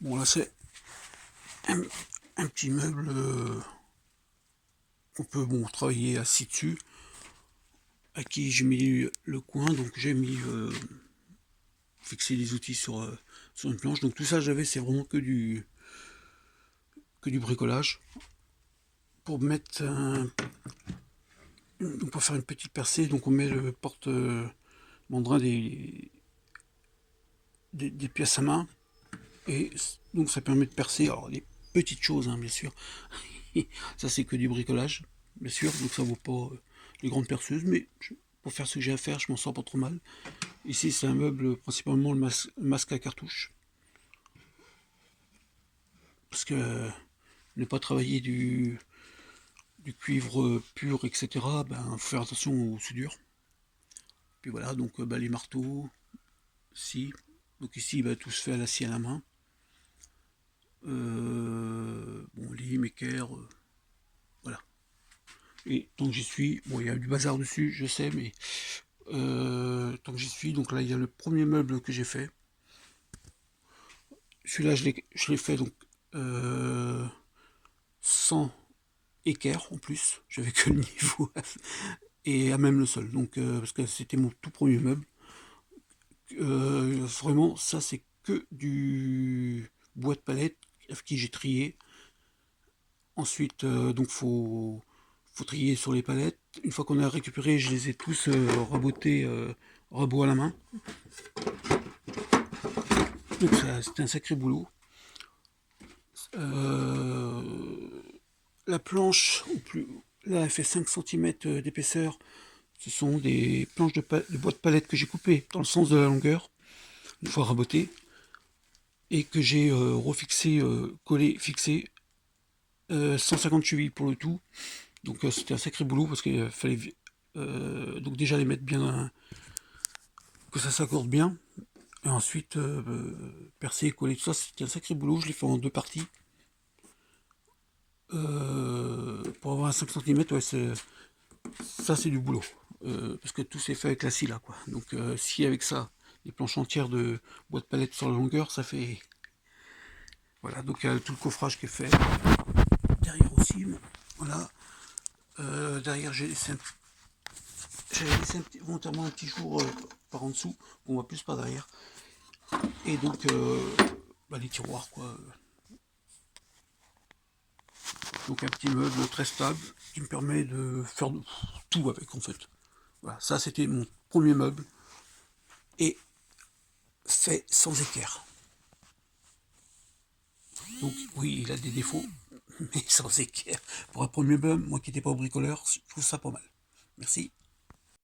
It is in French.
Bon, là c'est un, un petit meuble qu'on peut travailler assis dessus, à qui j'ai mis le coin, donc j'ai mis fixer les outils sur une planche. Donc tout ça j'avais, c'est vraiment que du bricolage. Pour mettre pour faire une petite percée, donc on met le porte mandrin des pièces à main, et donc ça permet de percer. Alors des petites choses, hein, bien sûr. Ça c'est que du bricolage, bien sûr, donc ça vaut pas les grandes perceuses, mais pour faire ce que j'ai à faire, je m'en sors pas trop mal. Ici c'est un meuble, principalement le masque à cartouche, parce que ne pas travailler du cuivre pur, etc., ben faut faire attention aux soudures. Puis voilà, donc les marteaux, si. Donc ici, tout se fait à la scie à la main. Bon, lime, équerre, voilà. Et tant que j'y suis, bon, il y a du bazar dessus, je sais, mais tant que j'y suis, donc là, il y a le premier meuble que j'ai fait. Celui-là, je l'ai fait donc sans équerre en plus. J'avais que le niveau et à même le sol. Donc, parce que c'était mon tout premier meuble. Vraiment, ça, c'est que du bois de palette avec qui j'ai trié. Ensuite, donc faut trier sur les palettes. Une fois qu'on a récupéré, je les ai tous rabotés, rabot à la main. Donc c'était un sacré boulot. La planche, là, elle fait 5 cm d'épaisseur. Ce sont des planches de bois de palette que j'ai coupées dans le sens de la longueur, une fois rabotées, et que j'ai refixé, collé, fixé, 150 chevilles pour le tout. Donc c'était un sacré boulot parce qu'il fallait donc déjà les mettre bien, que ça s'accorde bien, et ensuite percer, coller, tout ça, c'était un sacré boulot. Je l'ai fait en deux parties. Pour avoir un 5 cm, ouais, ça c'est du boulot. Parce que tout s'est fait avec la scie là, quoi. Donc si avec ça, les planches entières de bois de palette sur la longueur, ça fait... Voilà, donc il y a tout le coffrage qui est fait. Derrière aussi, voilà. Derrière, j'avais laissé volontairement un petit jour par en dessous, on voit plus par derrière. Et donc, les tiroirs, quoi. Donc un petit meuble très stable qui me permet de faire tout avec, en fait. Voilà, ça c'était mon premier meuble, et fait sans équerre. Donc oui, il a des défauts, mais sans équerre. Pour un premier meuble, moi qui n'étais pas bricoleur, je trouve ça pas mal. Merci.